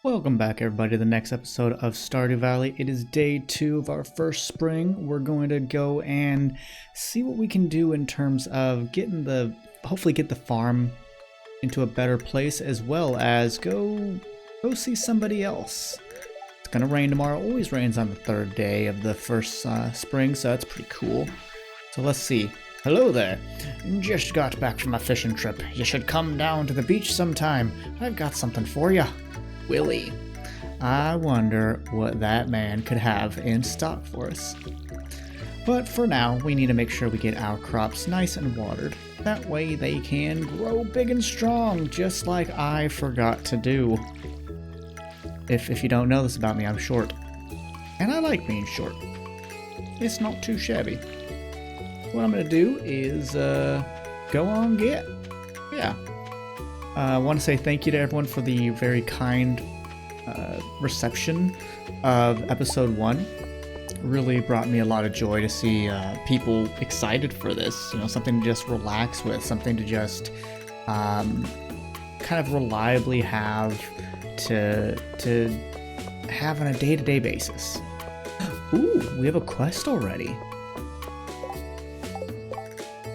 Welcome back everybody to the next episode of Stardew Valley. It is day 2 of our first spring. We're going to go and see what we can do in terms of hopefully get the farm into a better place, as well as go see somebody else. It's gonna rain tomorrow. It always rains on the third day of the first spring, so that's pretty cool. So let's see. Hello there. Just got back from a fishing trip. You should come down to the beach sometime. I've got something for you. Willie. I wonder what that man could have in stock for us. But for now, we need to make sure we get our crops nice and watered. That way they can grow big and strong, just like I forgot to do. If you don't know this about me, I'm short. And I like being short. It's not too shabby. What I'm going to do is go on get. Yeah. I want to say thank you to everyone for the very kind reception of episode 1. Really brought me a lot of joy to see people excited for this. You know, something to just relax with, something to just kind of reliably have to have on a day-to-day basis. Ooh, we have a quest already.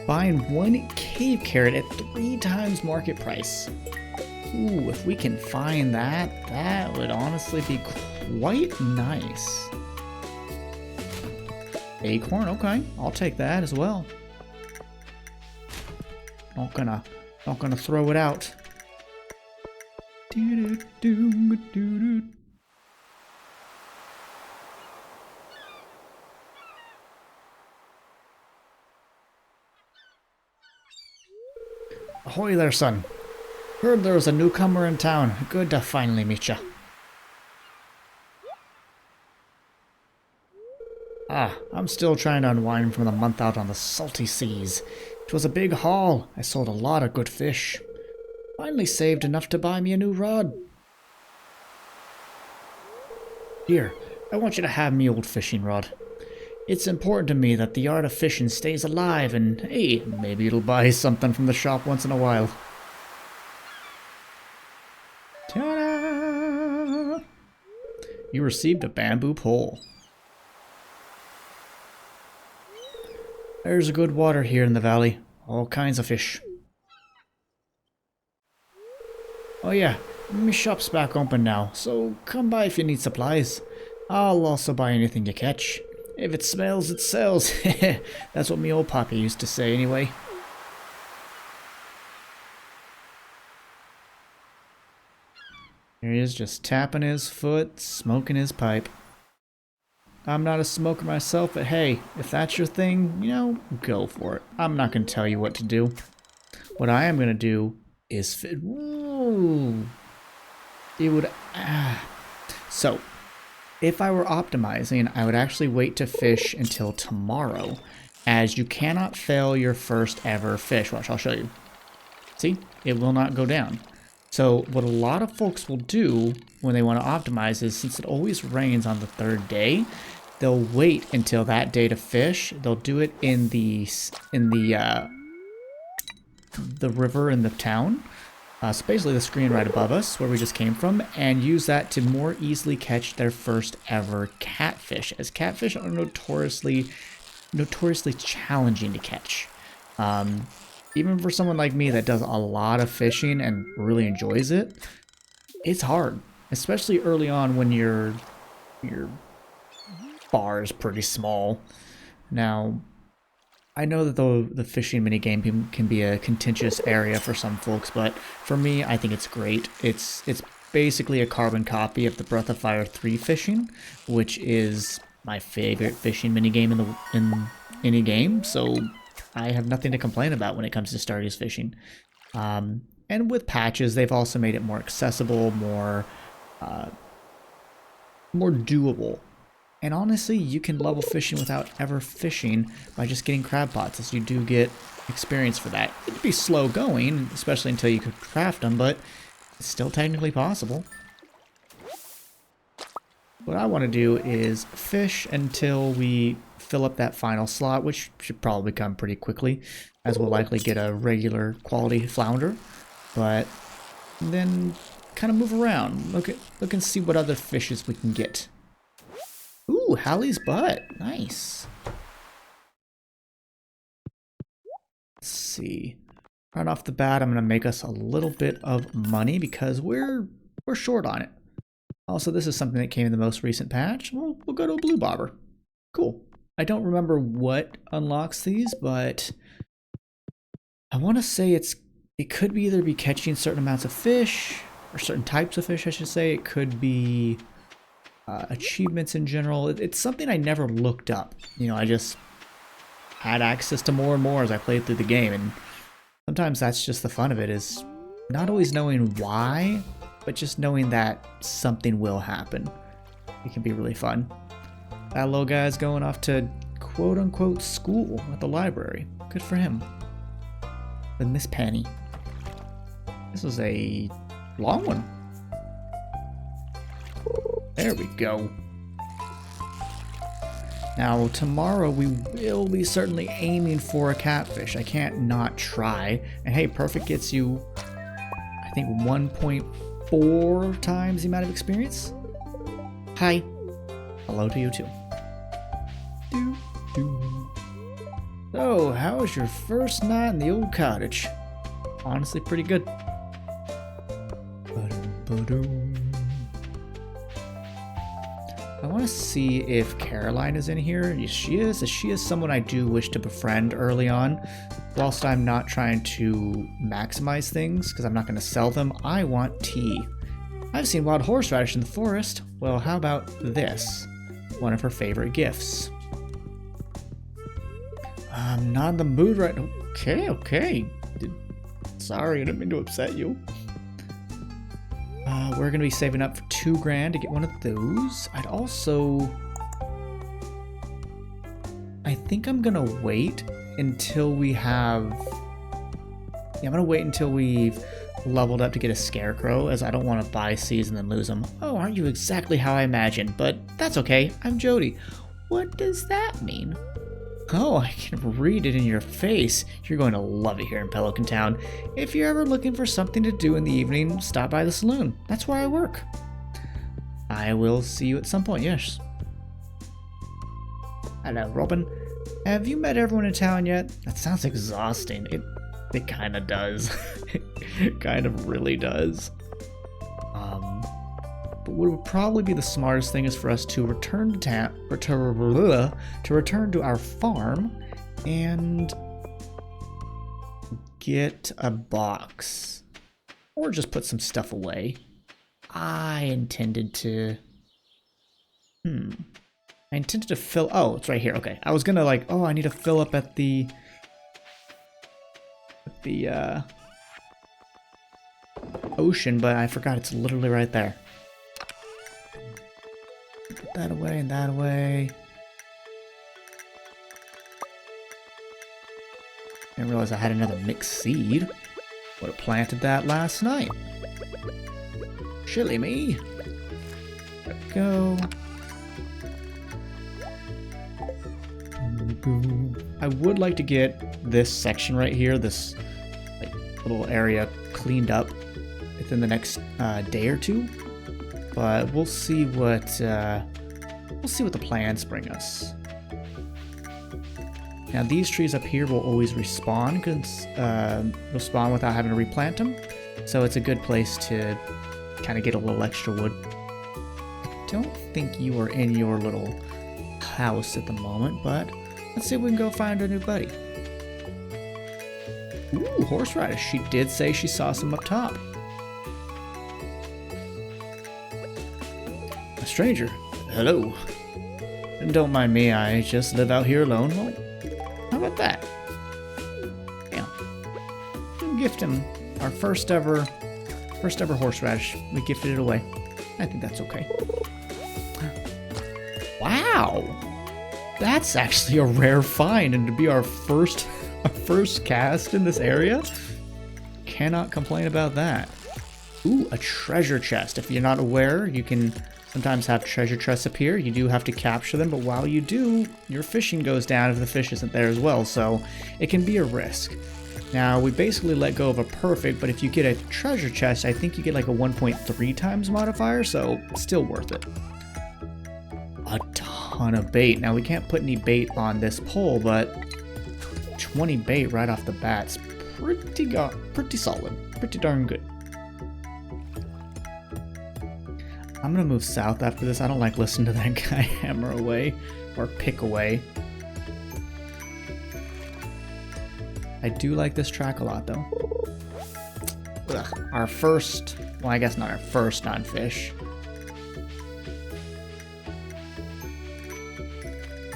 Buying 1 cave carrot at 3 times market price. Ooh, if we can find that, that would honestly be quite nice. Acorn, okay, I'll take that as well. Not gonna throw it out. Ahoy there, son. Heard there was a newcomer in town. Good to finally meet ya. I'm still trying to unwind from the month out on the salty seas. It was a big haul. I sold a lot of good fish. Finally saved enough to buy me a new rod. Here, I want you to have me old fishing rod. It's important to me that the art of fishing stays alive, and hey, maybe it'll buy something from the shop once in a while. Ta-da! You received a bamboo pole. There's good water here in the valley. All kinds of fish. Oh yeah, my shop's back open now, so come by if you need supplies. I'll also buy anything you catch. If it smells, it sells. That's what me old poppy used to say anyway. There he is, just tapping his foot, smoking his pipe. I'm not a smoker myself, but hey, if that's your thing, you know, go for it. I'm not going to tell you what to do. What I am going to do is Ooh. It would... So... If I were optimizing, I would actually wait to fish until tomorrow, as you cannot fail your first ever fish. Watch, I'll show you. See? It will not go down. So what a lot of folks will do when they want to optimize is, since it always rains on the 3rd day, they'll wait until that day to fish. They'll do it in the river in the town. So basically the screen right above us, where we just came from, and use that to more easily catch their first ever catfish, as catfish are notoriously challenging to catch. Even for someone like me that does a lot of fishing and really enjoys it, it's hard, especially early on when your bar is pretty small. Now, I know that the fishing minigame can be a contentious area for some folks, but for me, I think it's great. It's basically a carbon copy of the Breath of Fire 3 fishing, which is my favorite fishing minigame in any game, so I have nothing to complain about when it comes to Stardew's fishing. And with patches, they've also made it more accessible, more doable. And honestly, you can level fishing without ever fishing by just getting crab pots, as you do get experience for that. It'd be slow going, especially until you could craft them, but it's still technically possible. What I want to do is fish until we fill up that final slot, which should probably come pretty quickly, as we'll likely get a regular quality flounder. But then kind of move around. Look and see what other fishes we can get. Ooh, Hallie's butt. Nice. Let's see. Right off the bat, I'm gonna make us a little bit of money because we're short on it. Also, this is something that came in the most recent patch. We'll go to a blue bobber. Cool. I don't remember what unlocks these, but I want to say it could be either be catching certain amounts of fish or certain types of fish, I should say. It could be achievements in general. It's something I never looked up. You know, I just had access to more and more as I played through the game, and sometimes that's just the fun of it, is not always knowing why, but just knowing that something will happen. It can be really fun. That little guy's going off to quote-unquote school at the library. Good for him. With Miss Penny. This was a long one. There we go. Now, tomorrow we will be certainly aiming for a catfish. I can't not try. And hey, perfect gets you, I think, 1.4 times the amount of experience. Hi. Hello to you too. So, how was your first night in the old cottage? Honestly, pretty good. I want to see if Caroline is in here. Yes, she is. She is someone I do wish to befriend early on. Whilst I'm not trying to maximize things, because I'm not going to sell them, I want tea. I've seen wild horseradish in the forest. Well, how about this? One of her favorite gifts. I'm not in the mood right now. Okay. Sorry, I didn't mean to upset you. We're going to be saving up for $2 grand to get one of those. I think I'm going to wait until we have... Yeah, I'm going to wait until we've leveled up to get a scarecrow, as I don't want to buy seeds and then lose them. Oh, aren't you exactly how I imagined? But that's okay. I'm Jody. What does that mean? Oh, I can read it in your face. You're going to love it here in Pelican Town. If you're ever looking for something to do in the evening, stop by the saloon. That's where I work. I will see you at some point, yes. Hello, Robin. Have you met everyone in town yet? That sounds exhausting. It kind of does. It kind of really does. But what would probably be the smartest thing is for us to return to return to our farm and get a box, or just put some stuff away. I intended to fill. Oh, it's right here. Okay, I was gonna I need to fill up at the ocean, but I forgot it's literally right there. Put that away and that away. Didn't realize I had another mixed seed. Would have planted that last night. Chilly me. There we go. I would like to get this section right here, this little area, cleaned up within the next day or two. But we'll see what the plans bring us. Now these trees up here will always respawn without having to replant them, so it's a good place to kind of get a little extra wood. I don't think you are in your little house at the moment, but let's see if we can go find a new buddy. Ooh, horseradish. She did say she saw some up top. A stranger. Hello. And don't mind me, I just live out here alone. Well, how about that? Yeah. We'll gift him our first ever horseradish. We gifted it away. I think that's okay. Wow. That's actually a rare find, and to be our first cast in this area, cannot complain about that. Ooh, a treasure chest. If you're not aware, you can sometimes have treasure chests appear. You do have to capture them, but while you do, your fishing goes down if the fish isn't there as well, so it can be a risk. Now, we basically let go of a perfect, but if you get a treasure chest, I think you get like a 1.3 times modifier, so still worth it. A ton of bait. Now, we can't put any bait on this pole, but 20 bait right off the bat's pretty solid. Pretty darn good. I'm gonna move south after this. I don't like listening to that guy hammer away or pick away. I do like this track a lot, though. Ugh, our first, well, I guess not our first non-fish.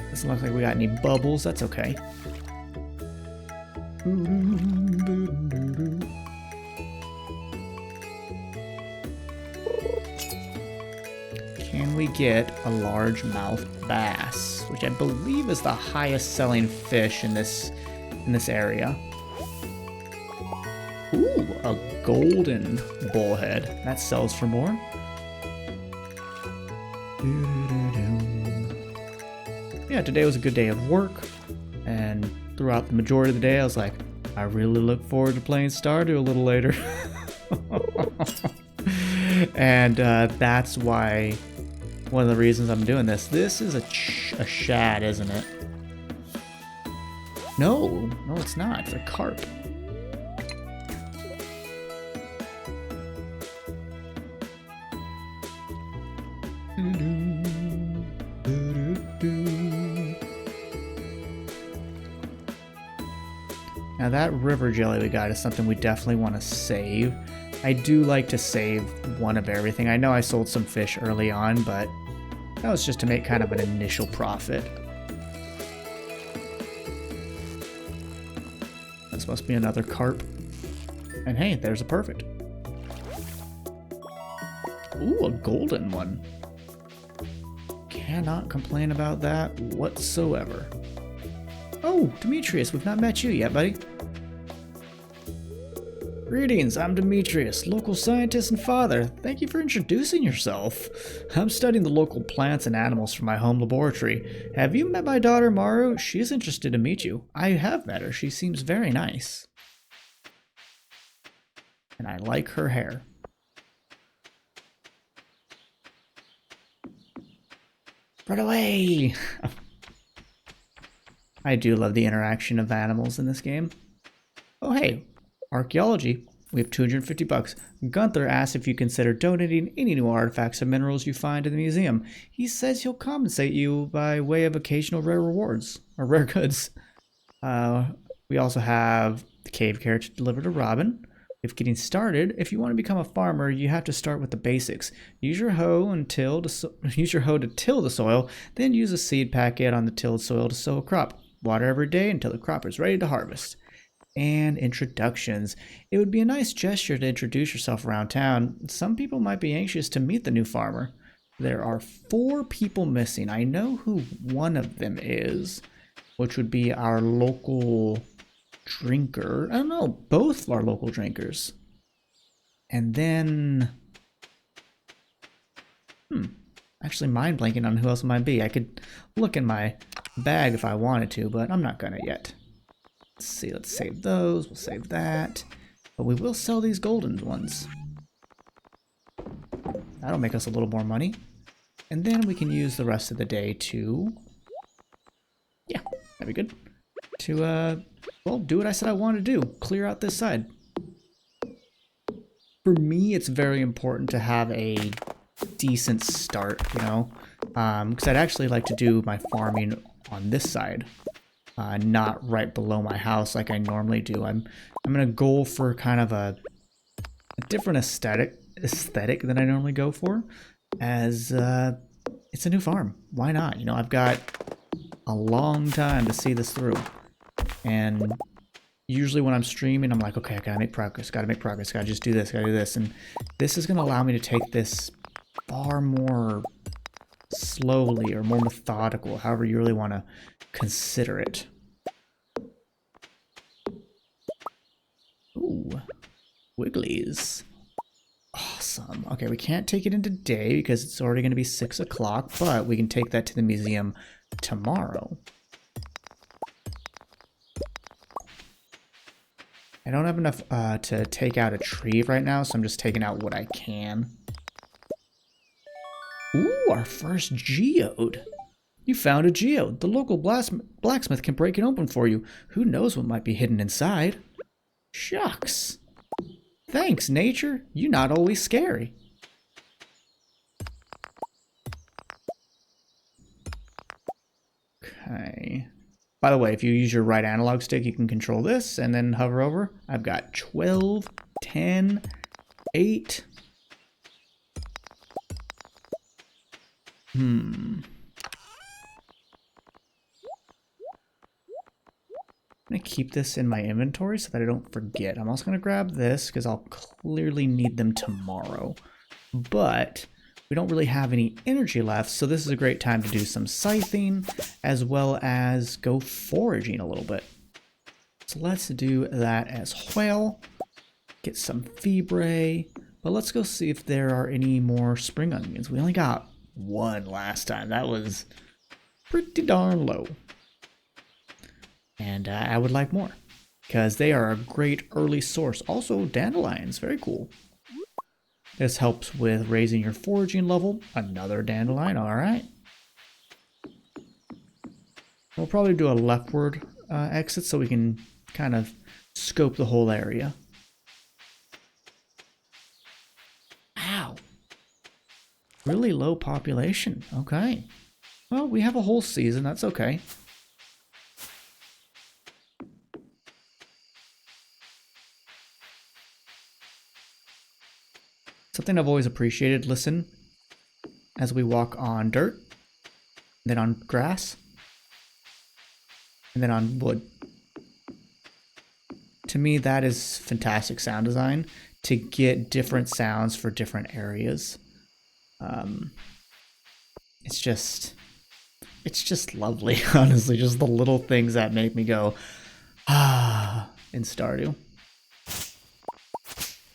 Doesn't look like we got any bubbles. That's okay. Can we get a largemouth bass, which I believe is the highest selling fish in this area? Ooh, a golden bullhead. That sells for more. Yeah, today was a good day of work, and throughout the majority of the day I was like, I really look forward to playing Stardew a little later. And that's why, one of the reasons I'm doing this. This is a shad, isn't it? No, it's not. It's a carp. Now that river jelly we got is something we definitely want to save. I do like to save one of everything. I know I sold some fish early on, but that was just to make kind of an initial profit. This must be another carp. And hey, there's a perfect. Ooh, a golden one. Cannot complain about that whatsoever. Oh, Demetrius, we've not met you yet, buddy. Greetings, I'm Demetrius, local scientist and father. Thank you for introducing yourself. I'm studying the local plants and animals for my home laboratory. Have you met my daughter, Maru? She's interested to meet you. I have met her. She seems very nice. And I like her hair. Run away! I do love the interaction of animals in this game. Oh, hey. Archaeology. We have 250 bucks. Gunther asks if you consider donating any new artifacts or minerals you find in the museum. He says he'll compensate you by way of occasional rare rewards, or rare goods. We also have the cave carrot to deliver to Robin. If getting started, if you want to become a farmer, you have to start with the basics. Use your hoe to till the soil, then use a seed packet on the tilled soil to sow a crop. Water every day until the crop is ready to harvest. And introductions. It would be a nice gesture to introduce yourself around town. Some people might be anxious to meet the new farmer. There are 4 people missing. I know who one of them is, which would be our local drinker. I don't know, both our local drinkers. And then, actually mind blanking on who else it might be. I could look in my bag if I wanted to, but I'm not gonna yet. Let's see, let's save those, we'll save that. But we will sell these golden ones. That'll make us a little more money. And then we can use the rest of the day to, yeah, that'd be good. To, well, do what I said I wanted to do, clear out this side. For me, it's very important to have a decent start, you know? Because I'd actually like to do my farming on this side. Not right below my house like I normally do. I'm gonna go for kind of a different aesthetic than I normally go for, as it's a new farm. Why not? You know, I've got a long time to see this through, and usually when I'm streaming, I'm like, okay, I gotta make progress, gotta just do this, gotta do this, and this is gonna allow me to take this far more slowly or more methodical, however you really want to consider it. Ooh, Wigglies. Awesome. Okay, we can't take it in today because it's already going to be 6 o'clock, but we can take that to the museum tomorrow. I don't have enough to take out a tree right now, so I'm just taking out what I can. Ooh, our first geode. You found a geode. The local blacksmith can break it open for you. Who knows what might be hidden inside? Shucks. Thanks, nature. You're not always scary. Okay. By the way, if you use your right analog stick, you can control this and then hover over. I've got 12, 10, 8. I'm going to keep this in my inventory so that I don't forget. I'm also going to grab this because I'll clearly need them tomorrow. But we don't really have any energy left, so this is a great time to do some scything as well as go foraging a little bit. So let's do that as well. Get some fibre. But let's go see if there are any more spring onions. We only got one last time. That was pretty darn low. And I would like more because they are a great early source. Also, dandelions, very cool. This helps with raising your foraging level. Another dandelion, all right. We'll probably do a leftward exit so we can kind of scope the whole area. Wow. Really low population, okay. Well, we have a whole season, that's okay. Something I've always appreciated, listen, as we walk on dirt, then on grass, and then on wood. To me, that is fantastic sound design to get different sounds for different areas. It's just lovely, honestly, just the little things that make me go, ah, in Stardew.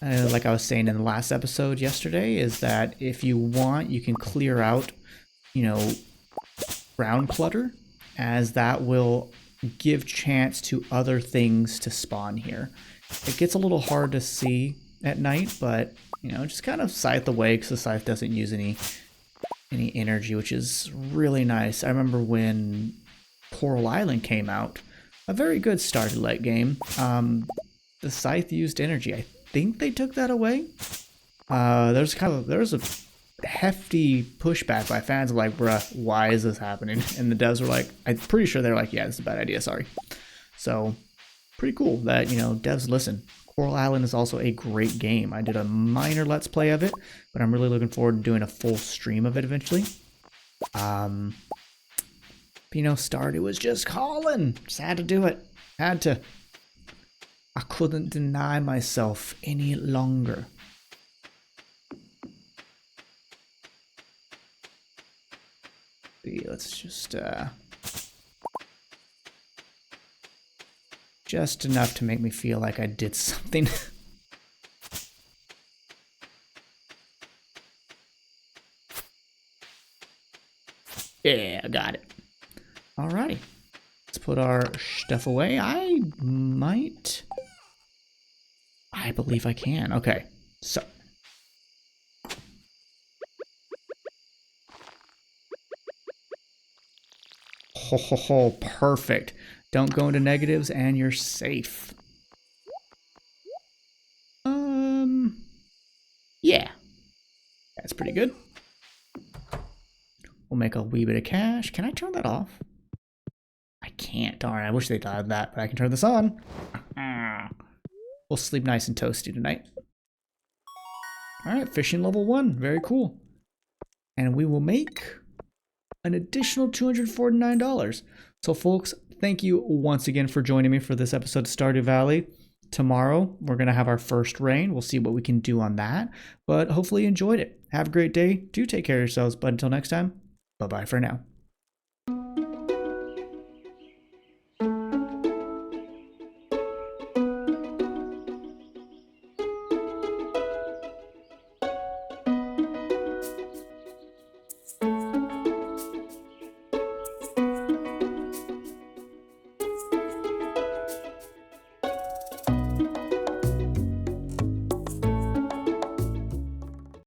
Like I was saying in the last episode yesterday, is that if you want, you can clear out, ground clutter, as that will give chance to other things to spawn here. It gets a little hard to see at night, but, just kind of scythe away because the scythe doesn't use any energy, which is really nice. I remember when Coral Island came out, a very good Stardew game. The scythe used energy. I think they took that away. There's a hefty pushback by fans of like, bruh, why is this happening? And the devs were like, I'm pretty sure they're like, yeah, this is a bad idea, sorry. So pretty cool that, devs listen. Coral Island is also a great game. I did a minor let's play of it, but I'm really looking forward to doing a full stream of it eventually. But, Stardew was just calling. Just had to do it. Had to. I couldn't deny myself any longer. Let's just enough to make me feel like I did something. Yeah, I got it. Alrighty. Let's put our stuff away. I believe I can. Okay, so. Ho, ho, ho, perfect. Don't go into negatives and you're safe. Yeah. That's pretty good. We'll make a wee bit of cash. Can I turn that off? I can't, darn. I wish they'd done that, but I can turn this on. We'll sleep nice and toasty tonight. Alright, fishing level 1. Very cool. And we will make an additional $249. So folks, thank you once again for joining me for this episode of Stardew Valley. Tomorrow, we're going to have our first rain. We'll see what we can do on that. But hopefully you enjoyed it. Have a great day. Do take care of yourselves. But until next time, bye-bye for now.